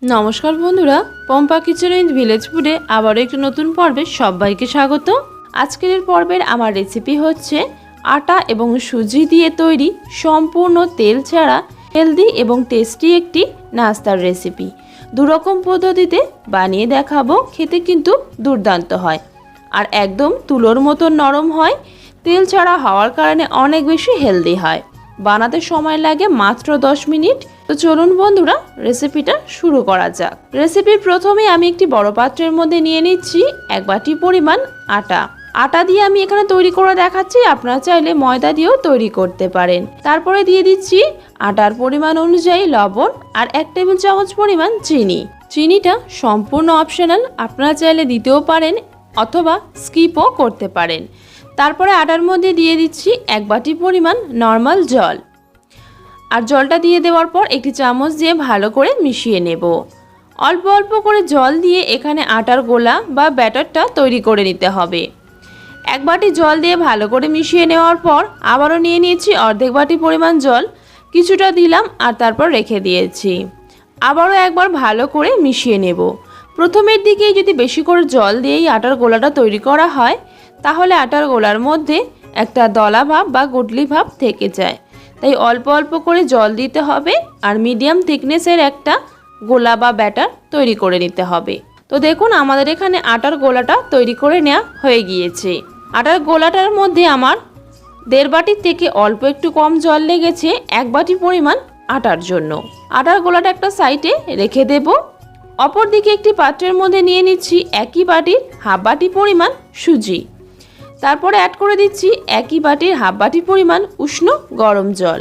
নমস্কার বন্ধুরা, Pampa kitchen with village ফুডে আবারও একটি নতুন পর্বে সবাইকে স্বাগত। আজকের পর্বের আমার রেসিপি হচ্ছে আটা এবং সুজি দিয়ে তৈরি সম্পূর্ণ তেল ছাড়া হেলদি এবং টেস্টি একটি নাস্তার রেসিপি। দুরকম পদ্ধতিতে বানিয়ে দেখাবো, খেতে কিন্তু দুর্দান্ত হয় আর একদম তুলোর মতো নরম হয়। তেল ছাড়া হওয়ার কারণে অনেক বেশি হেলদি হয়। বানাতে সময় লাগে মাত্র 10 মিনিট। তো চলুন বন্ধুরা, রেসিপিটা শুরু করা যাক। রেসিপির প্রথমে আমি একটি বড় পাত্রের মধ্যে নিয়ে নিচ্ছি 1 বাটি পরিমাণ আটা। আটা দিয়ে আমি এখানে তৈরি করে দেখাচ্ছি, আপনারা চাইলে ময়দা দিয়েও তৈরি করতে পারেন। তারপরে দিয়ে দিচ্ছি আটার পরিমাণ অনুযায়ী লবণ আর 1 টেবিল চামচ পরিমাণ চিনি। চিনিটা সম্পূর্ণ অপশনাল, আপনারা চাইলে দিতেও পারেন অথবা স্কিপও করতে পারেন। তারপরে আটার মধ্যে দিয়ে দিচ্ছি 1 বাটি পরিমাণ নর্মাল জল। আর জলটা দিয়ে দেওয়ার পর একটি চামচ দিয়ে ভালো করে মিশিয়ে নেব। অল্প অল্প করে জল দিয়ে এখানে আটার গোলা বা ব্যাটারটা তৈরি করে নিতে হবে। 1 বাটি জল দিয়ে ভালো করে মিশিয়ে নেওয়ার পর আবারও নিয়ে নিয়েছি অর্ধেক বাটি পরিমাণ জল, কিছুটা দিলাম আর তারপর রেখে দিয়েছি। আবারও একবার ভালো করে মিশিয়ে নেব। প্রথমের দিকেই যদি বেশি করে জল দিয়েই আটার গোলাটা তৈরি করা হয় তাহলে আটার গোলার মধ্যে একটা দলা ভাব বা গুটলি ভাব থেকে যায়, তাই অল্প অল্প করে জল দিতে হবে আর মিডিয়াম থিকনেসের একটা গোলা বা ব্যাটার তৈরি করে নিতে হবে। তো দেখুন, আমাদের এখানে আটার গোলাটা তৈরি করে নেওয়া হয়ে গিয়েছে। আটার গোলাটার মধ্যে আমার 1.5 বাটির থেকে অল্প একটু কম জল লেগেছে 1 বাটি পরিমাণ আটার জন্য। আটার গোলাটা একটা সাইডে রেখে দেব। অপর দিকে একটি পাত্রের মধ্যে নিয়ে নিচ্ছি একই বাটির হাফ বাটি পরিমাণ সুজি। তারপরে অ্যাড করে দিচ্ছি একই বাটির হাফ বাটি পরিমাণ উষ্ণ গরম জল।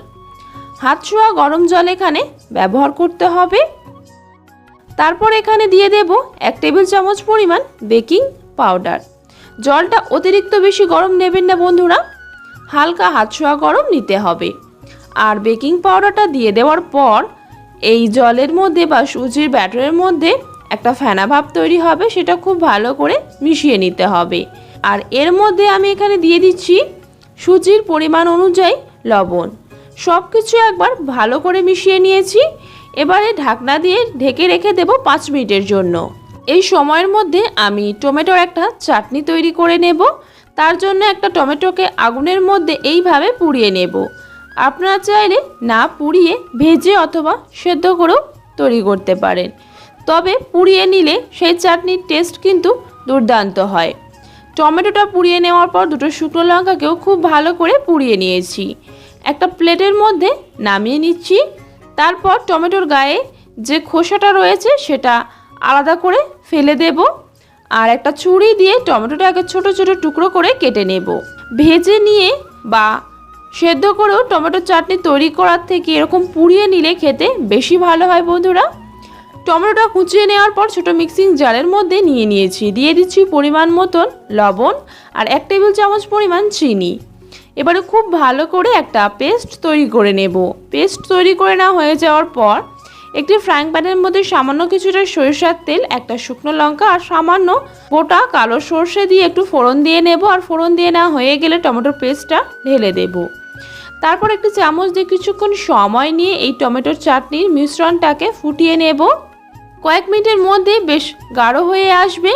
হাত ছোঁয়া গরম জল এখানে ব্যবহার করতে হবে। তারপর এখানে দিয়ে দেব 1 টেবিল চামচ পরিমাণ বেকিং পাউডার। জলটা অতিরিক্ত বেশি গরম নেবেন না বন্ধুরা, হালকা হাত ছোঁয়া গরম নিতে হবে। আর বেকিং পাউডারটা দিয়ে দেওয়ার পর এই জলের মধ্যে বা সুজির ব্যাটারের মধ্যে একটা ফেনা ভাব তৈরি হবে, সেটা খুব ভালো করে মিশিয়ে নিতে হবে। আর এর মধ্যে আমি এখানে দিয়ে দিচ্ছি সুজির পরিমাণ অনুযায়ী লবণ। সব কিছু একবার ভালো করে মিশিয়ে নিয়েছি। এবারে ঢাকনা দিয়ে ঢেকে রেখে দেব 5 মিনিটের জন্য। এই সময়ের মধ্যে আমি টমেটোর একটা চাটনি তৈরি করে নেব। তার জন্য একটা টমেটোকে আগুনের মধ্যে এইভাবে পুড়িয়ে নেব। আপনারা চাইলে না পুড়িয়ে ভেজে অথবা সেদ্ধ করেও তৈরি করতে পারেন, তবে পুড়িয়ে নিলে সেই চাটনির টেস্ট কিন্তু দুর্দান্ত হয়। টমেটোটা পুড়িয়ে নেওয়ার পর দুটো শুকনো লঙ্কাকেও খুব ভালো করে পুড়িয়ে নিয়েছি। একটা প্লেটের মধ্যে নামিয়ে নিচ্ছি। তারপর টমেটোর গায়ে যে খোসাটা রয়েছে সেটা আলাদা করে ফেলে দেব। আর একটা ছুরি দিয়ে টমেটোটাকে ছোট ছোট টুকরো করে কেটে নেব। ভেজে নিয়ে বা সেদ্ধ করেও টমেটোর চাটনি তৈরি করার থেকে এরকম পুড়িয়ে নিলে খেতে বেশি ভালো হয় বন্ধুরা। টমেটোটা কুচিয়ে নেওয়ার পর ছোট মিক্সিং জারের মধ্যে নিয়ে নিয়েছি। দিয়ে দিচ্ছি পরিমাণ মতন লবণ আর 1 টেবিল চামচ পরিমাণ চিনি। এবারে খুব ভালো করে একটা পেস্ট তৈরি করে নেব। পেস্ট তৈরি করে নেওয়া হয়ে যাওয়ার পর একটি ফ্রাইং প্যানের মধ্যে সামান্য কিছুটা সরিষার তেল, একটা শুকনো লঙ্কা আর সামান্য গোটা কালো সর্ষে দিয়ে একটু ফোড়ন দিয়ে নেব। আর ফোড়ন দিয়ে নেওয়া হয়ে গেলে টমেটোর পেস্টটা ঢেলে দেব। তারপর একটি চামচ দিয়ে কিছুক্ষণ সময় নিয়ে এই টমেটোর চাটনির মিশ্রণটাকে ফুটিয়ে নেব। কয়েক মিনিটের মধ্যে বেশ গাঢ় হয়ে আসবে।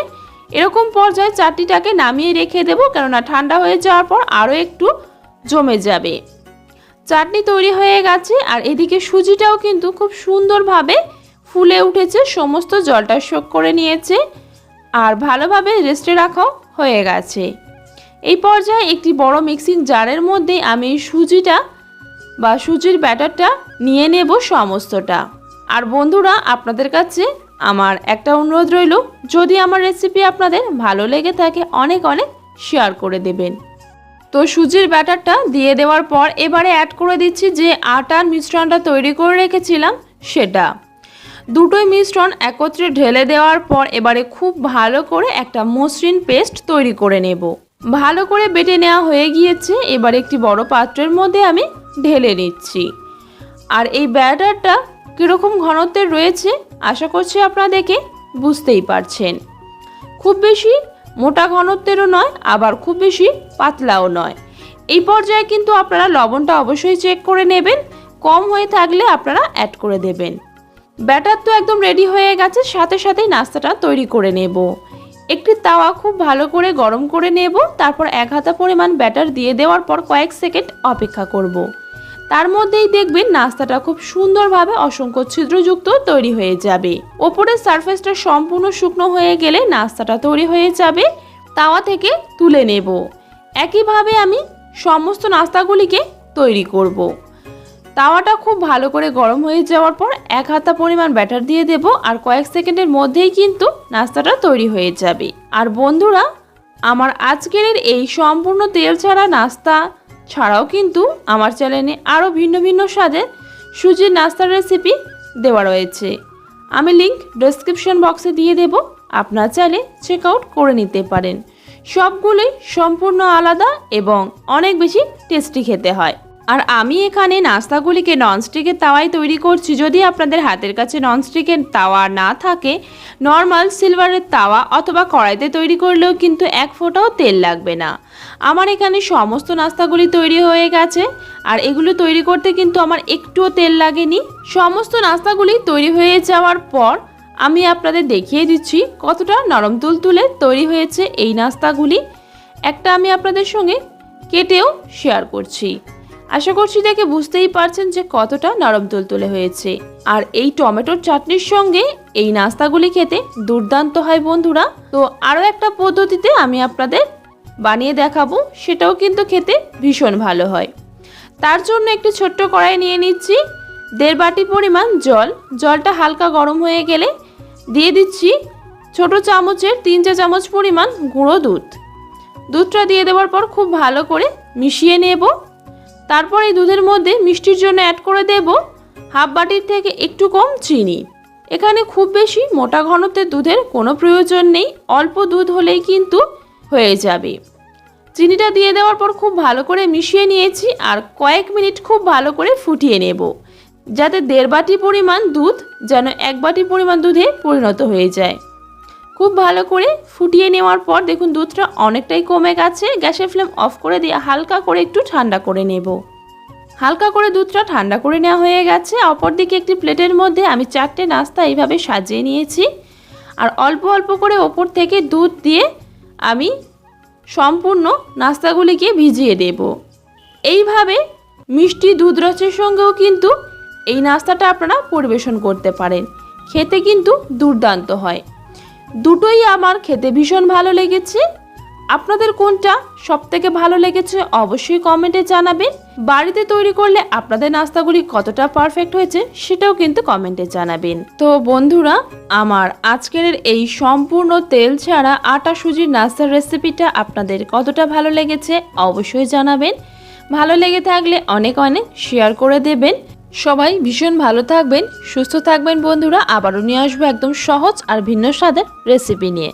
এরকম পর্যায়ে চাটনিটাকে নামিয়ে রেখে দেব, কেননা ঠান্ডা হয়ে যাওয়ার পর আরও একটু জমে যাবে। চাটনি তৈরি হয়ে গেছে আর এদিকে সুজিটাও কিন্তু খুব সুন্দরভাবে ফুলে উঠেছে, সমস্ত জলটা শোক করে নিয়েছে আর ভালোভাবে রেস্টে রাখাও হয়ে গেছে। এই পর্যায়ে একটি বড় মিক্সিং জারের মধ্যে আমি সুজিটা বা সুজির ব্যাটারটা নিয়ে নেব সমস্তটা। আর বন্ধুরা, আপনাদের কাছে আমার একটা অনুরোধ রইল, যদি আমার রেসিপি আপনাদের ভালো লেগে থাকে অনেক অনেক শেয়ার করে দেবেন। তো সুজির ব্যাটারটা দিয়ে দেওয়ার পর এবারে অ্যাড করে দিচ্ছি যে আটার মিশ্রণটা তৈরি করে রেখেছিলাম সেটা। দুটোই মিশ্রণ একত্রে ঢেলে দেওয়ার পর এবারে খুব ভালো করে একটা মসৃণ পেস্ট তৈরি করে নেব। ভালো করে বেটে নেওয়া হয়ে গিয়েছে। এবার একটি বড় পাত্রের মধ্যে আমি ঢেলে নিচ্ছি। আর এই ব্যাটারটা কীরকম ঘনত্বের রয়েছে আশা করছি আপনারা দেখে বুঝতেই পারছেন। খুব বেশি মোটা ঘনত্বেরও নয়, আবার খুব বেশি পাতলাও নয়। এই পর্যায়ে কিন্তু আপনারা লবণটা অবশ্যই চেক করে নেবেন, কম হয়ে থাকলে আপনারা অ্যাড করে দেবেন। ব্যাটার তো একদম রেডি হয়ে গেছে, সাথে সাথেই নাস্তাটা তৈরি করে নেব। একটি তাওয়া খুব ভালো করে গরম করে নেব, তারপর 1 হাতা পরিমাণ ব্যাটার দিয়ে দেওয়ার পর কয়েক সেকেন্ড অপেক্ষা করব। তার মধ্যেই দেখবেন নাস্তাটা খুব সুন্দরভাবে অসংখ্য ছিদ্রযুক্ত তৈরি হয়ে যাবে। ওপরের সারফেসটা সম্পূর্ণ শুকনো হয়ে গেলে নাস্তাটা তৈরি হয়ে যাবে। তাওয়া থেকে তুলে নেব। একইভাবে আমি সমস্ত নাস্তাগুলিকে তৈরি করব। তাওয়াটা খুব ভালো করে গরম হয়ে যাওয়ার পর 1 হাতা পরিমাণ ব্যাটার দিয়ে দেব, আর কয়েক সেকেন্ডের মধ্যেই কিন্তু নাস্তাটা তৈরি হয়ে যাবে। আর বন্ধুরা, আমার আজকের এই সম্পূর্ণ তেল ছাড়া নাস্তা ছাড়াও কিন্তু আমার চ্যানেলে আরও ভিন্ন ভিন্ন স্বাদের সুজির নাস্তার রেসিপি দেওয়া রয়েছে। আমি লিংক ডেসক্রিপশন বক্সে দিয়ে দেব, আপনারা চাইলে চেক আউট করে নিতে পারেন। সবগুলোই সম্পূর্ণ আলাদা এবং অনেক বেশি টেস্টি খেতে হয়। আর আমি এখানে নাস্তাগুলিকে ননস্টিকের তাওয়ায় তৈরি করছি। যদি আপনাদের হাতের কাছে ননস্টিকের তাওয়া না থাকে, নর্মাল সিলভারের তাওয়া অথবা কড়াইতে তৈরি করলেও কিন্তু 1 ফোঁটাও তেল লাগবে না। আমার এখানে সমস্ত নাস্তাগুলি তৈরি হয়ে গেছে, আর এগুলো তৈরি করতে কিন্তু আমার একটুও তেল লাগেনি। সমস্ত নাস্তাগুলি তৈরি হয়ে যাওয়ার পর আমি আপনাদের দেখিয়ে দিচ্ছি কতটা নরম তুলতুলে তৈরি হয়েছে এই নাস্তাগুলি। একটা আমি আপনাদের সঙ্গে কেটেও শেয়ার করছি। আশা করছি দেখে বুঝতেই পারছেন যে কতটা নরম তুলতুলে হয়েছে। আর এই টমেটোর চাটনির সঙ্গে এই নাস্তাগুলি খেতে দুর্দান্ত হয় বন্ধুরা। তো আরও একটা পদ্ধতিতে আমি আপনাদের বানিয়ে দেখাবো, সেটাও কিন্তু খেতে ভীষণ ভালো হয়। তার জন্য একটি ছোট্ট কড়াই নিয়ে নিচ্ছি, 1.5 বাটি পরিমাণ জল। জলটা হালকা গরম হয়ে গেলে দিয়ে দিচ্ছি ছোট চামচের 3 চামচ পরিমাণ গুঁড়ো দুধ। দুধটা দিয়ে দেওয়ার পর খুব ভালো করে মিশিয়ে নেব। তারপর এই দুধের মধ্যে মিষ্টির জন্য অ্যাড করে দেব 1/2 বাটির থেকে একটু কম চিনি। এখানে খুব বেশি মোটা ঘনত্বের দুধের কোনো প্রয়োজন নেই, অল্প দুধ হলেই কিন্তু হয়ে যাবে। চিনিটা দিয়ে দেওয়ার পর খুব ভালো করে মিশিয়ে নিয়েছি, আর কয়েক মিনিট খুব ভালো করে ফুটিয়ে নেব, যাতে 1.5 বাটি পরিমাণ দুধ যেন 1 বাটি পরিমাণ দুধে পরিণত হয়ে যায়। খুব ভালো করে ফুটিয়ে নেওয়ার পর দেখুন দুধটা অনেকটাই কমে গেছে। গ্যাসের ফ্লেম অফ করে দিয়ে হালকা করে একটু ঠান্ডা করে নেব। হালকা করে দুধটা ঠান্ডা করে নেওয়া হয়ে গেছে। অপরদিকে একটি প্লেটের মধ্যে আমি 4টে নাস্তা এইভাবে সাজিয়ে নিয়েছি, আর অল্প অল্প করে ওপর থেকে দুধ দিয়ে আমি সম্পূর্ণ নাস্তাগুলিকে ভিজিয়ে দেব। এইভাবে মিষ্টি দুধ রসের সঙ্গেও কিন্তু এই নাস্তাটা আপনারা পরিবেশন করতে পারেন, খেতে কিন্তু দুর্দান্ত হয়। দুটোই আমার খেতে ভীষণ ভালো লেগেছে। আপনাদের কোনটা সবথেকে ভালো লেগেছে অবশ্যই কমেন্টে জানাবেন। বাড়িতে তৈরি করলে আপনাদের নাস্তাগুলি কতটা পারফেক্ট হয়েছে সেটাও কিন্তু কমেন্টে জানাবেন। তো বন্ধুরা, আমার আজকের এই সম্পূর্ণ তেল ছাড়া আটা সুজির নাস্তার রেসিপিটা আপনাদের কতটা ভালো লেগেছে অবশ্যই জানাবেন। ভালো লেগে থাকলে অনেক অনেক শেয়ার করে দেবেন। সবাই ভীষণ ভালো থাকবেন, সুস্থ থাকবেন বন্ধুরা। আবারও নিয়ে আসবো একদম সহজ আর ভিন্ন স্বাদের রেসিপি নিয়ে।